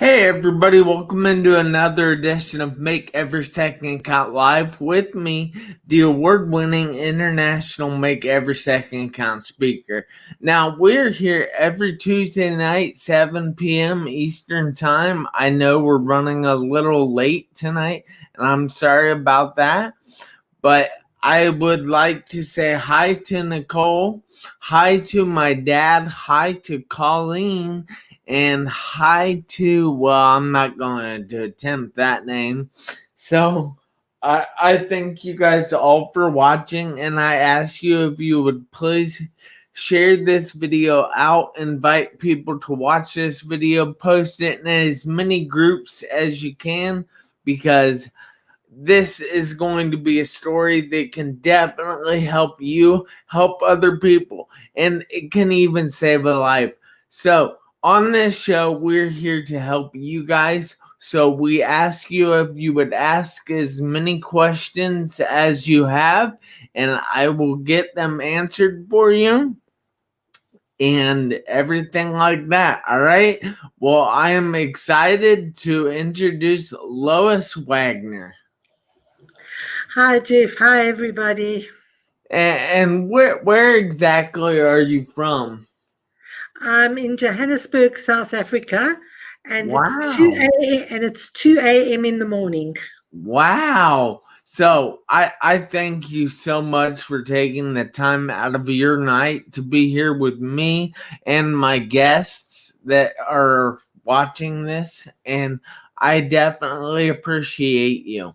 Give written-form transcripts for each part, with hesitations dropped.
Hey everybody, welcome into another edition of Make Every Second Count Live with me, the award-winning international Make Every Second Count speaker. Now, we're here every Tuesday night, 7 p.m. Eastern Time. I know we're running a little late tonight, and I'm sorry about that, but I would like to say hi to Nicole, hi to my dad, hi to Colleen, and hi to, well, I'm not going to attempt that name. So I thank you guys all for watching, and I ask you if you would please share this video out, invite people to watch this video, post it in as many groups as you can, because this is going to be a story that can definitely help you, help other people, and it can even save a life. So on this show, we're here to help you guys. So we ask you if you would ask as many questions as you have, and I will get them answered for you and everything like that. All right. Well, I am excited to introduce Lois Wagner. Hi, Jeff. Hi, everybody. And where exactly are you from? I'm in Johannesburg, South Africa, and it's Wow. 2 a.m. in the morning. Wow. So I thank you so much for taking the time out of your night to be here with me and my guests that are watching this, and I definitely appreciate you.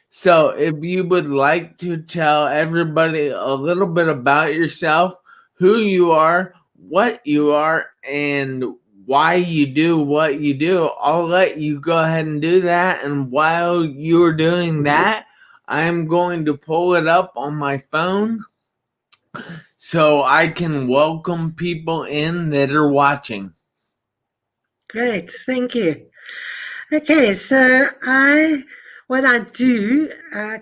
So if you would like to tell everybody a little bit about yourself, who you are, and why you do what you do, I'll let you go ahead and do that. And while you're doing that, I'm going to pull it up on my phone so I can welcome people in that are watching. Great. Thank you. Okay, so what I do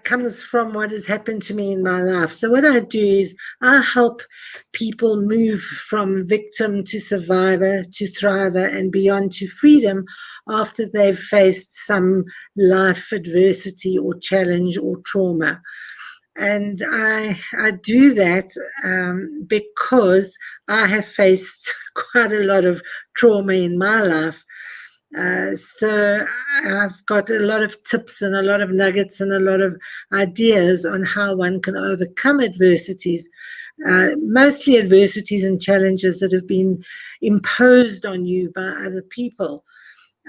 comes from what has happened to me in my life. So what I do is I help people move from victim to survivor to thriver and beyond to freedom after they've faced some life adversity or challenge or trauma. And I do that because I have faced quite a lot of trauma in my life. So I've got a lot of tips and a lot of nuggets and a lot of ideas on how one can overcome adversities, mostly adversities and challenges that have been imposed on you by other people.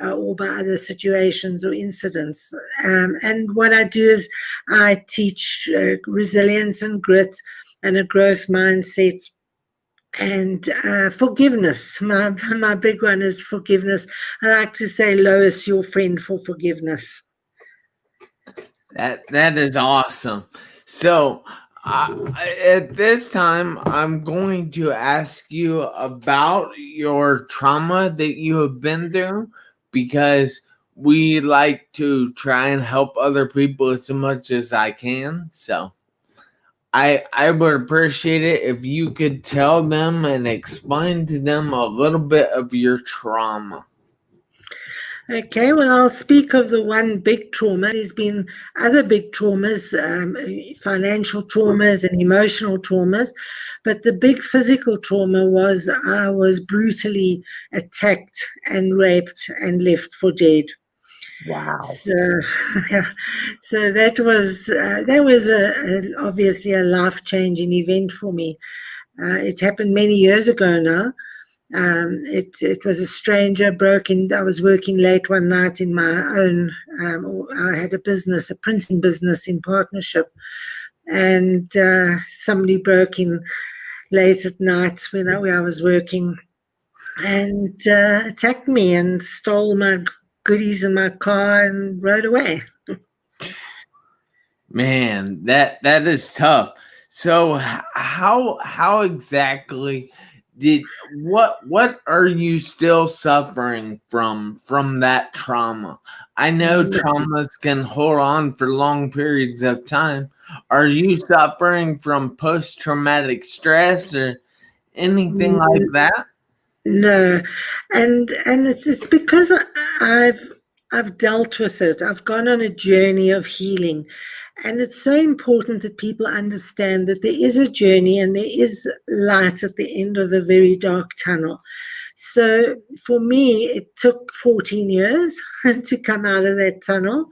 Or by other situations or incidents. And what I do is I teach resilience and grit and a growth mindset and forgiveness. My big one is forgiveness. I like to say, Lois, your friend for forgiveness. That is awesome. So at this time, I'm going to ask you about your trauma that you have been through, because we like to try and help other people as much as I can. So I would appreciate it if you could tell them and explain to them a little bit of your trauma. Okay, well, I'll speak of the one big trauma. There's been other big traumas, financial traumas and emotional traumas, but the big physical trauma was I was brutally attacked and raped and left for dead. Wow. So, so that was obviously a life-changing event for me. It happened many years ago now. It was a stranger broke in. I was working late one night in my own. I had a printing business in partnership, and somebody broke in late at night where I was working, and attacked me and stole my goodies in my car and rode away. Man, that is tough. So how exactly what are you still suffering from that trauma? I know traumas can hold on for long periods of time. Are you suffering from post-traumatic stress or anything like that? No, and it's because I've dealt with it. I've gone on a journey of healing, and it's so important that people understand that there is a journey and there is light at the end of a very dark tunnel. So for me, it took 14 years to come out of that tunnel.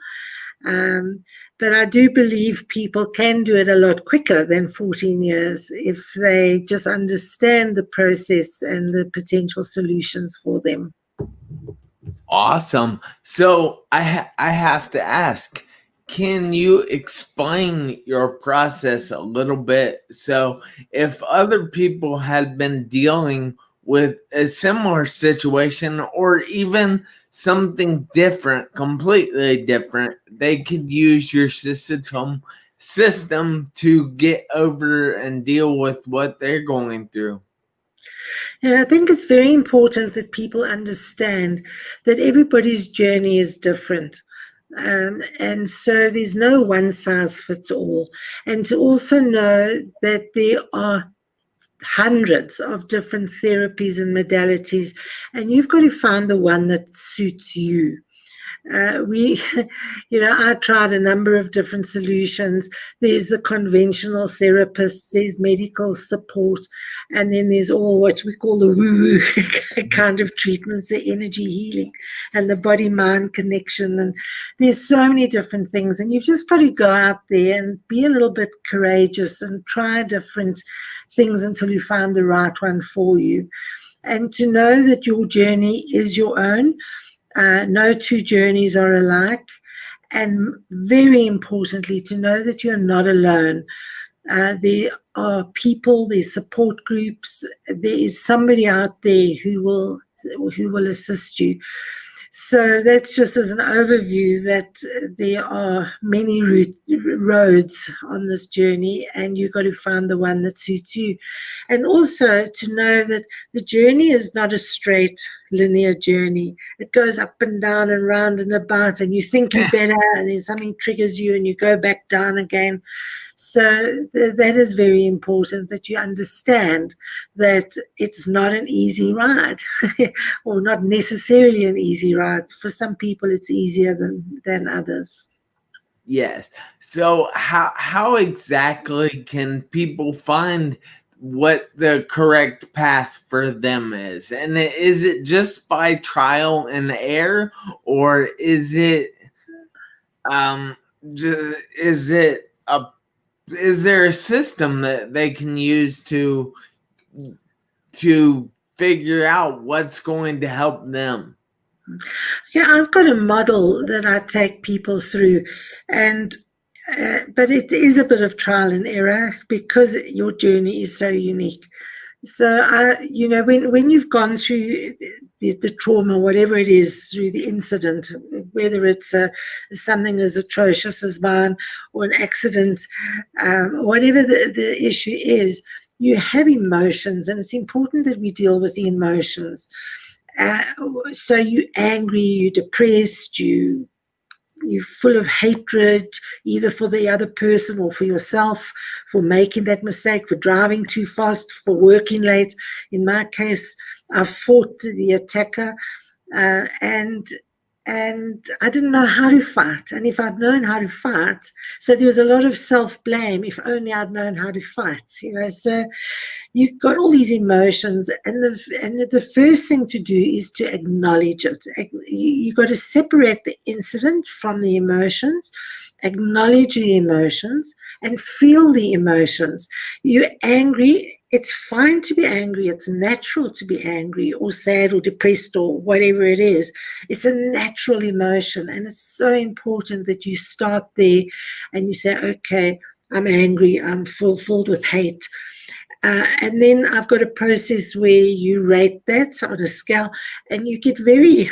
Um, but I do believe people can do it a lot quicker than 14 years if they just understand the process and the potential solutions for them. Awesome. So I have to ask, can you explain your process a little bit? So if other people had been dealing with a similar situation or even something different, completely different, they could use your system to get over and deal with what they're going through. And I think it's very important that people understand that everybody's journey is different. And so there's no one size fits all. And to also know that there are hundreds of different therapies and modalities, and you've got to find the one that suits you. We, I tried a number of different solutions. There's the conventional therapists, there's medical support, and then there's all what we call the woo-woo kind of treatments, the energy healing and the body-mind connection. And there's so many different things, and you've just got to go out there and be a little bit courageous and try different things until you find the right one for you. And to know that your journey is your own. No two journeys are alike, and very importantly, to know that you're not alone. There are people, there's support groups, there is somebody out there who will assist you. So that's just as an overview that there are many roads on this journey, and you've got to find the one that suits you. And also to know that the journey is not a straight linear journey. It goes up and down and round and about, and you think you're better, and then something triggers you and you go back down again. So that is very important, that you understand that it's not an easy ride or not necessarily an easy ride. For some people, it's easier than others. Yes. So how exactly can people find what the correct path for them is? And is it just by trial and error, or is it is there a system that they can use to figure out what's going to help them? Yeah, I've got a model that I take people through, and but it is a bit of trial and error because your journey is so unique. So when you've gone through the trauma, whatever it is, through the incident, whether it's something as atrocious as mine or an accident, whatever the issue is, you have emotions, and it's important that we deal with the emotions. So you're angry, you're depressed, you're full of hatred, either for the other person or for yourself, for making that mistake, for driving too fast, for working late. In my case, I fought the attacker, and I didn't know how to fight. And if I'd known how to fight, so there was a lot of self-blame, if only I'd known how to fight, so you've got all these emotions, and the first thing to do is to acknowledge it. You've got to separate the incident from the emotions, acknowledge the emotions, and feel the emotions. You're angry. It's fine to be angry. It's natural to be angry or sad or depressed or whatever it is. It's a natural emotion, and it's so important that you start there and you say, okay, I'm angry. I'm filled with hate. And then I've got a process where you rate that on a scale, and you get very,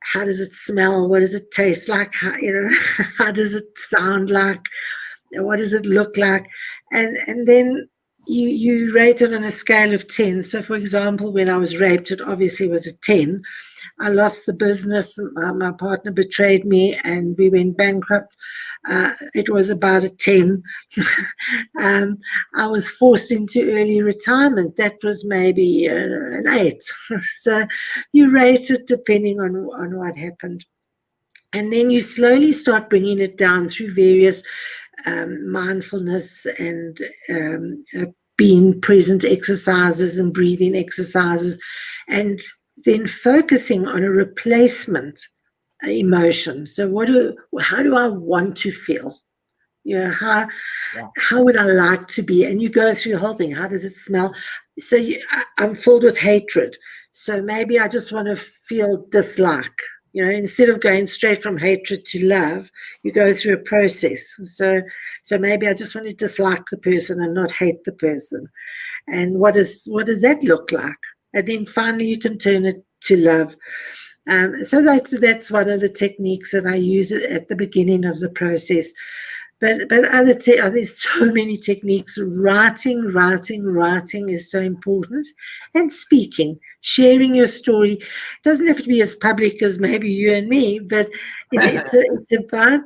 how does it smell? What does it taste like? How does it sound like? What does it look like? And then you rate it on a scale of 10. So, for example, when I was raped, it obviously was a 10. I lost the business. My partner betrayed me, and we went bankrupt. it was about a 10. I was forced into early retirement. That was maybe an 8. So you rate it depending on what happened. And then you slowly start bringing it down through various mindfulness and being present exercises and breathing exercises, and then focusing on a replacement emotion. So how do I want to feel? How would I like to be? And you go through the whole thing. How does it smell? So I'm filled with hatred. So maybe I just want to feel dislike. Instead of going straight from hatred to love, you go through a process. So maybe I just want to dislike the person and not hate the person. And what does that look like? And then finally you can turn it to love. So that's one of the techniques that I use at the beginning of the process. But there's so many techniques. Writing is so important, and speaking, sharing your story. It doesn't have to be as public as maybe you and me, but it's about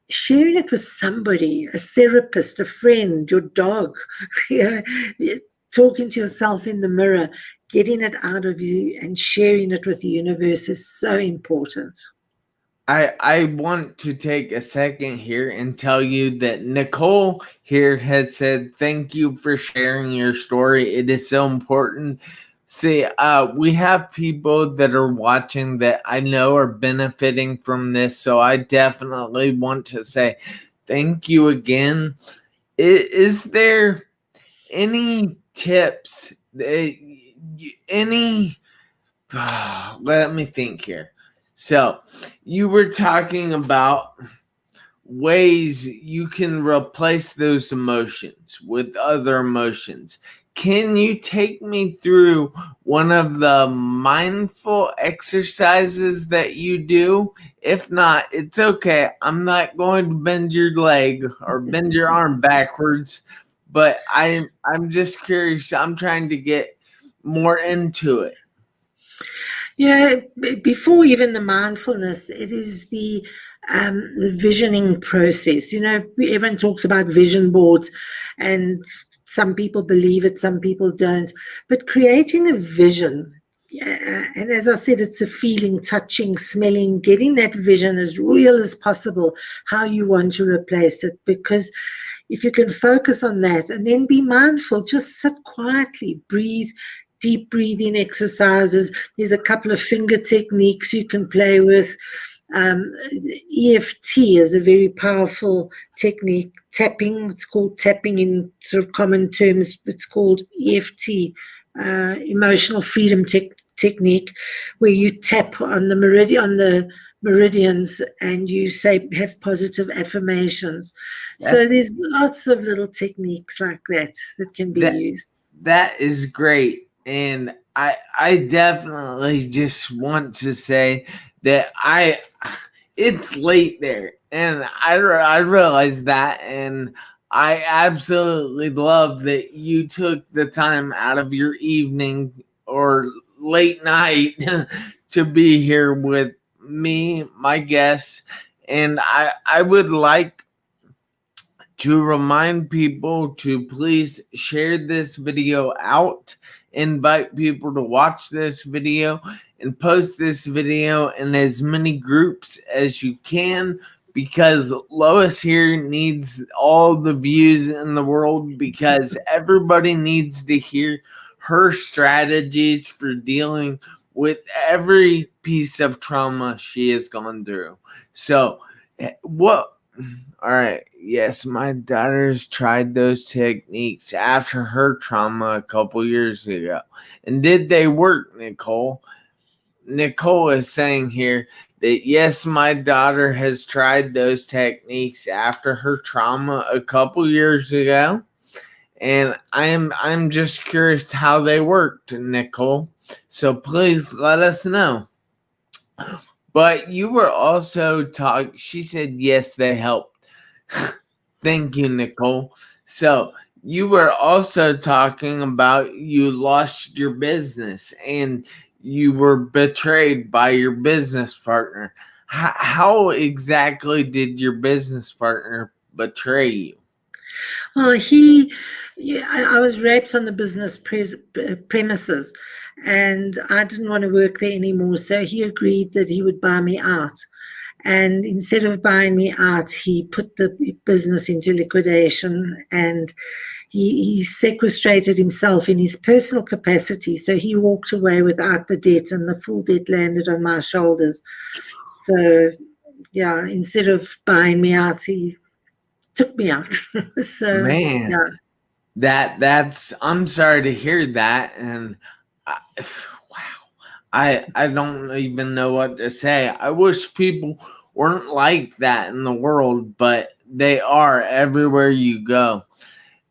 sharing it with somebody, a therapist, a friend, your dog. Talking to yourself in the mirror, getting it out of you and sharing it with the universe is so important. I want to take a second here and tell you that Nicole here has said, thank you for sharing your story. It is so important. See, we have people that are watching that I know are benefiting from this. So I definitely want to say thank you again. Is there any tips, let me think here. So you were talking about ways you can replace those emotions with other emotions. Can you take me through one of the mindful exercises that you do? If not, it's okay. I'm not going to bend your leg or bend your arm backwards, but I'm just curious. I'm trying to get more into it. Before even the mindfulness, it is the visioning process. Everyone talks about vision boards, and some people believe it, some people don't. But creating a vision, and as I said, it's a feeling, touching, smelling, getting that vision as real as possible, how you want to replace it. Because if you can focus on that and then be mindful, just sit quietly, breathe, deep breathing exercises. There's a couple of finger techniques you can play with. EFT is a very powerful technique. Tapping, it's called tapping in sort of common terms. It's called EFT, emotional freedom technique, where you tap on the meridians and you have positive affirmations. So there's lots of little techniques like that can be used. That is great. And I definitely just want to say that it's late there, and I realize that, and I absolutely love that you took the time out of your evening or late night to be here with me, my guests, and I would like to remind people to please share this video out, invite people to watch this video, and post this video in as many groups as you can, because Lois here needs all the views in the world, because everybody needs to hear her strategies for dealing with every piece of trauma she has gone through. So all right. Yes, my daughter's tried those techniques after her trauma a couple years ago. And did they work, Nicole? Nicole is saying here that yes, my daughter has tried those techniques after her trauma a couple years ago. And I'm just curious how they worked, Nicole. So please let us know. But you were also she said yes, they helped. Thank you, Nicole. So you were also talking about you lost your business and you were betrayed by your business partner. How exactly did your business partner betray you? Well, I was raped on the business premises, and I didn't want to work there anymore. So he agreed that he would buy me out. And instead of buying me out, he put the business into liquidation, and he sequestrated himself in his personal capacity. So he walked away without the debt, and the full debt landed on my shoulders. So, yeah, instead of buying me out, he took me out. So, Man, yeah. that's I'm sorry to hear that, and I, wow, I don't even know what to say. I wish people weren't like that in the world, but they are everywhere you go.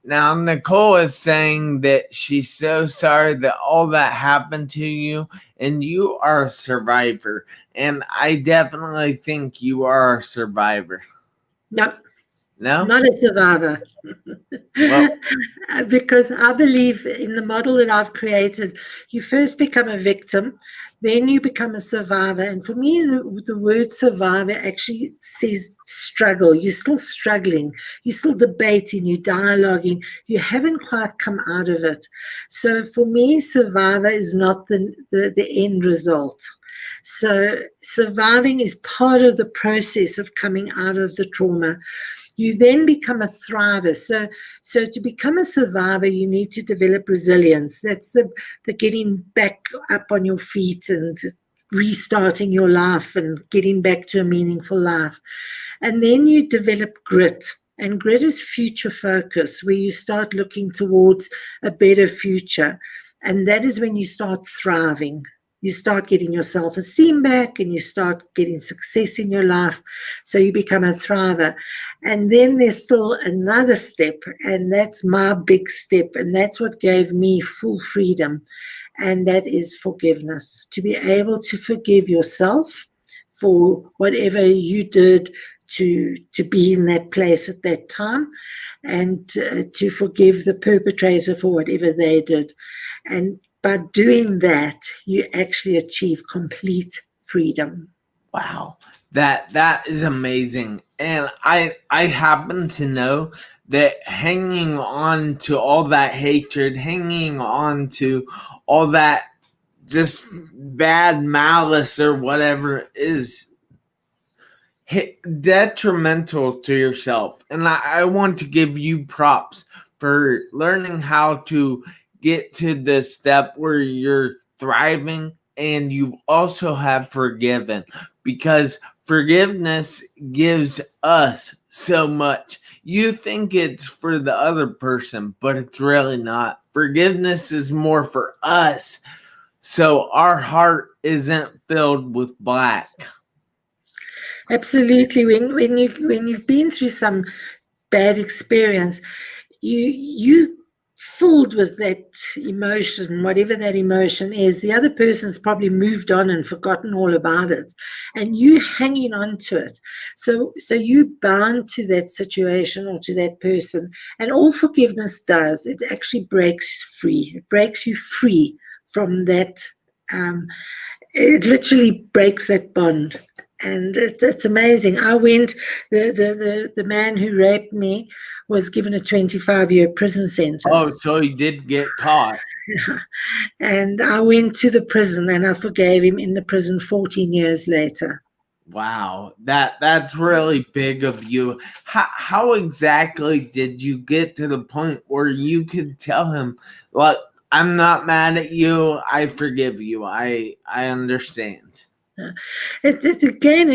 Now, Nicole is saying that she's so sorry that all that happened to you, and you are a survivor. And I definitely think you are a survivor. No, No? not a survivor. Well, Because I believe in the model that I've created, you first become a victim, then you become a survivor. And for me, the word survivor actually says struggle. You're still struggling, you're still debating, you're dialoguing, you haven't quite come out of it. So for me, survivor is not the end result. So surviving is part of the process of coming out of the trauma. You then become a thriver. So to become a survivor, you need to develop resilience. That's the getting back up on your feet and restarting your life and getting back to a meaningful life. And then you develop grit. And grit is future focus, where you start looking towards a better future. And that is when you start thriving. You start getting your self-esteem back, and you start getting success in your life. So you become a thriver. And then there's still another step, and that's my big step. And that's what gave me full freedom. And that is forgiveness. To be able to forgive yourself for whatever you did to be in that place at that time, and to forgive the perpetrator for whatever they did. And by doing that, you actually achieve complete freedom. wow. That is amazing. And I happen to know that hanging on to all that hatred, hanging on to all that just bad malice or whatever is detrimental to yourself. And I want to give you props for learning how to get to the step where you're thriving, and you also have forgiven, because forgiveness gives us so much. You think it's for the other person, but it's really not. Forgiveness is more for us, so our heart isn't filled with black. Absolutely. When you've been through some bad experience, you filled with that emotion, whatever that emotion is. The other person's probably moved on and forgotten all about it, and you hanging on to it. So you bound to that situation or to that person. And all forgiveness does, it actually breaks free. It breaks you free from that. It literally breaks that bond. And it's amazing. The man who raped me was given a 25-year prison Oh, sentence. so he did get caught. And I went to the prison, and I forgave him in the prison 14 years later. Wow, that's really big of you. How exactly did you get to the point where you could tell him, "Look, I'm not mad at you. I forgive you. I understand." It again,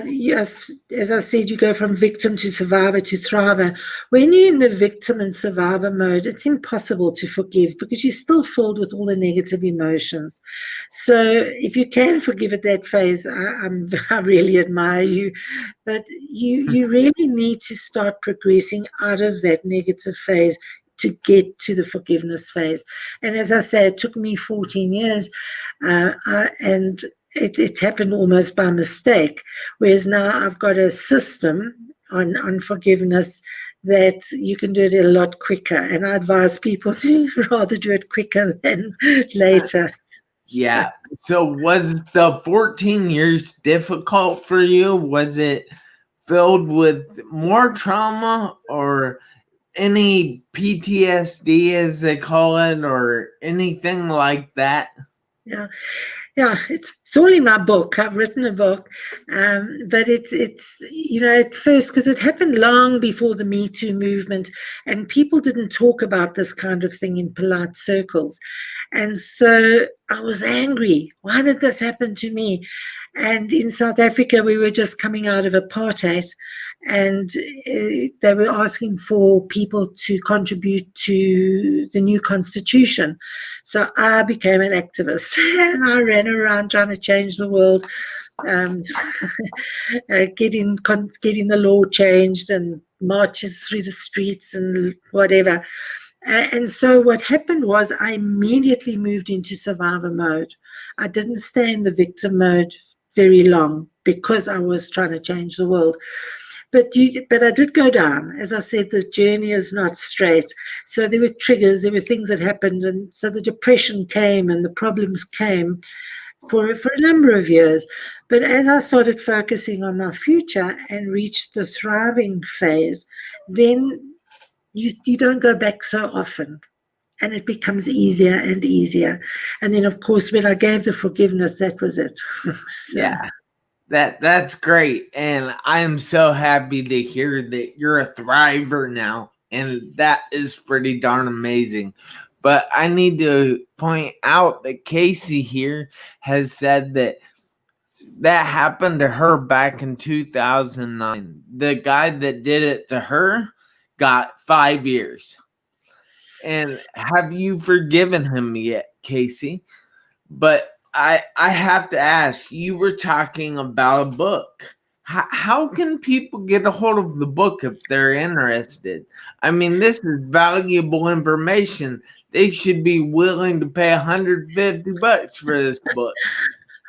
yes, as I said, you go from victim to survivor to thriver. When you're in the victim and survivor mode, it's impossible to forgive, because you're still filled with all the negative emotions. So if you can forgive at that phase, I really admire you. But you really need to start progressing out of that negative phase to get to the forgiveness phase. And as I say, it took me 14 years, and it happened almost by mistake. Whereas now I've got a system on forgiveness that you can do it a lot quicker. And I advise people to rather do it quicker than later. Yeah. So was the 14 years difficult for you? Was it filled with more trauma or any PTSD, as they call it, or anything like that? Yeah. Yeah, it's all in my book. I've written a book, but it's at first, because it happened long before the Me Too movement, and people didn't talk about this kind of thing in polite circles, and so I was angry. Why did this happen to me? And in South Africa, we were just coming out of apartheid, and they were asking for people to contribute to the new constitution. So I became an activist and I ran around trying to change the world, um, getting the law changed and marches through the streets and whatever. And so what happened was I immediately moved into survivor mode. I didn't stay in the victim mode very long because I was trying to change the world. But I did go down. As I said, the journey is not straight. So there were triggers, there were things that happened, and so the depression came and the problems came for a number of years. But as I started focusing on my future and reached the thriving phase, then you don't go back so often. And it becomes easier and easier. And then, of course, when I gave the forgiveness, that was it. So, Yeah. That's great. And I am so happy to hear that you're a thriver now. And that is pretty darn amazing. But I need to point out that Casey here has said that happened to her back in 2009. The guy that did it to her got 5 years. And have you forgiven him yet, Casey? But I have to ask, you were talking about a book. How can people get a hold of the book if they're interested? I mean, this is valuable information. They should be willing to pay $150 for this book.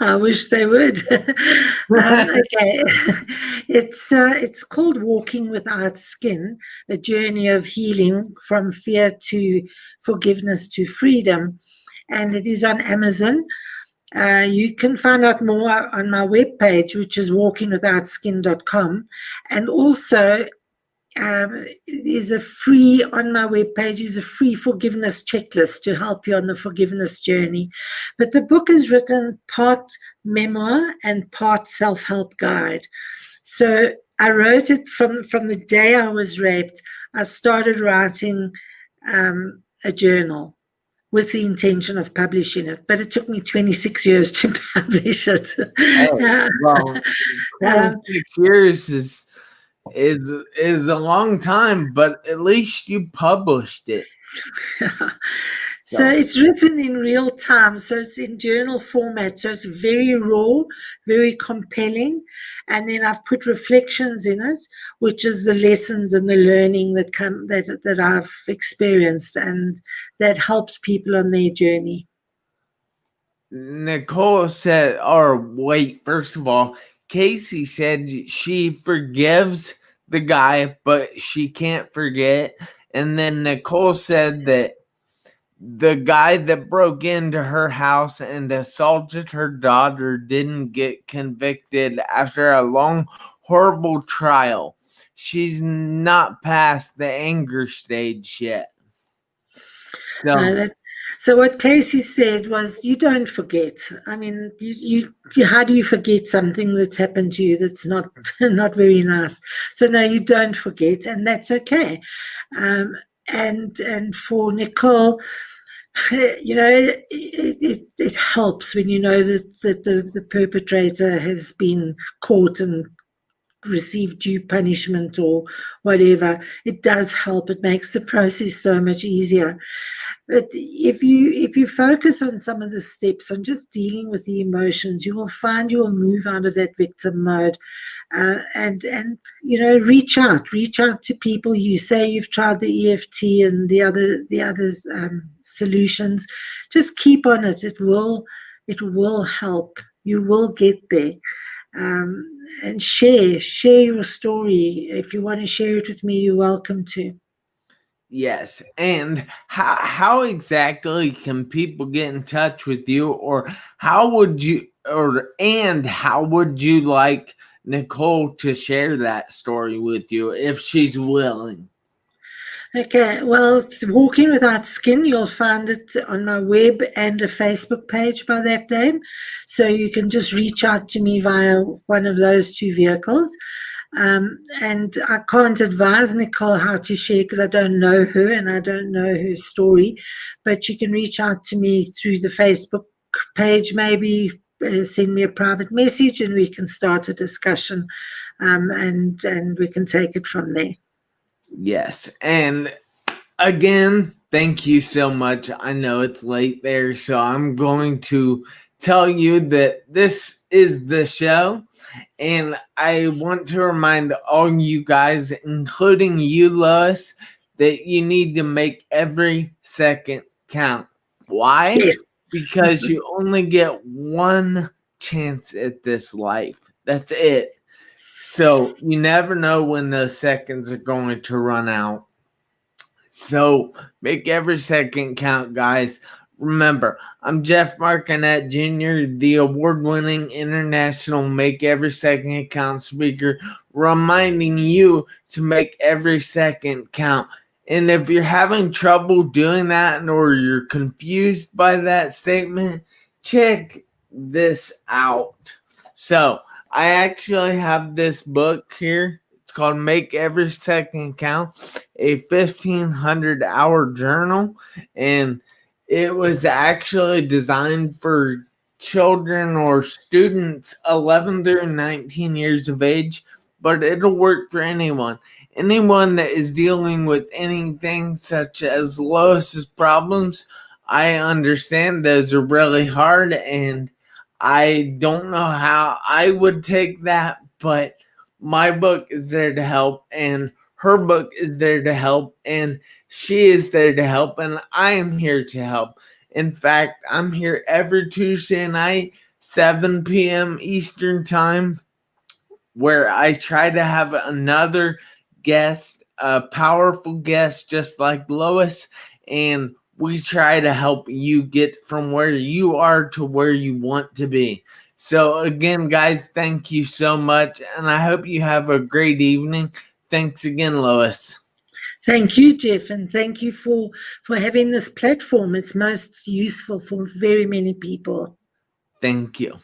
I wish they would. Okay, it's called Walking Without Skin: A Journey of Healing from Fear to Forgiveness to Freedom, and it is on Amazon. You can find out more on my webpage, which is walkingwithoutskin.com, and also is a free on my webpage is a free forgiveness checklist to help you on the forgiveness journey. But the book is written part memoir and part self-help guide. So I wrote it from the day I was raped. I started writing a journal with the intention of publishing it, but it took me 26 years to publish it. Hey, well, 26 years is a long time, but at least you published it. So it's written in real time, so it's in journal format, so it's very raw, very compelling, and then I've put reflections in it, which is the lessons and the learning that I've experienced, and that helps people on their journey. Nicole said, or wait, first of all, Casey said she forgives the guy, but she can't forget. And then Nicole said that the guy that broke into her house and assaulted her daughter didn't get convicted after a long, horrible trial. She's not past the anger stage yet. So what Casey said was, you don't forget. I mean, you how do you forget something that's happened to you that's not not very nice? So no, you don't forget, and that's okay. And for Nicole, it helps when you know that the perpetrator has been caught and received due punishment or whatever. It does help. It makes the process so much easier. But if you focus on some of the steps on just dealing with the emotions, you will find you will move out of that victim mode, and reach out to people. You say you've tried the EFT and the others solutions. Just keep on it. It will help. You will get there. And share your story. If you want to share it with me, you're welcome to. Yes. And how exactly can people get in touch with you, or how would you like Nicole to share that story with you if she's willing? Okay, well, it's Walking Without Skin, you'll find it on my web and a Facebook page by that name. So you can just reach out to me via one of those two vehicles. And I can't advise Nicole how to share because I don't know her and I don't know her story. But you can reach out to me through the Facebook page, maybe send me a private message, and we can start a discussion, and we can take it from there. Yes. And again, thank you so much. I know it's late there, so I'm going to tell you that this is the show. And I want to remind all you guys, including you, Lois, that you need to make every second count. Why? Yes. Because you only get one chance at this life. That's it. So you never know when those seconds are going to run out. So make every second count, guys. Remember, I'm Jeff Marconette Jr., the award winning international Make Every Second Count speaker, reminding you to make every second count. And if you're having trouble doing that or you're confused by that statement, check this out. So, I actually have this book here. It's called Make Every Second Count, a 1,500-hour journal, and it was actually designed for children or students 11 through 19 years of age, but it'll work for anyone. Anyone that is dealing with anything such as Lois's problems, I understand those are really hard, and I don't know how I would take that, but my book is there to help, and her book is there to help, and she is there to help, and I am here to help. In fact, I'm here every Tuesday night, 7 p.m. Eastern Time, where I try to have another guest, a powerful guest just like Lois, and we try to help you get from where you are to where you want to be. So again, guys, thank you so much, and I hope you have a great evening. Thanks again, Lois. Thank you, Jeff, and thank you for having this platform. It's most useful for very many people. Thank you.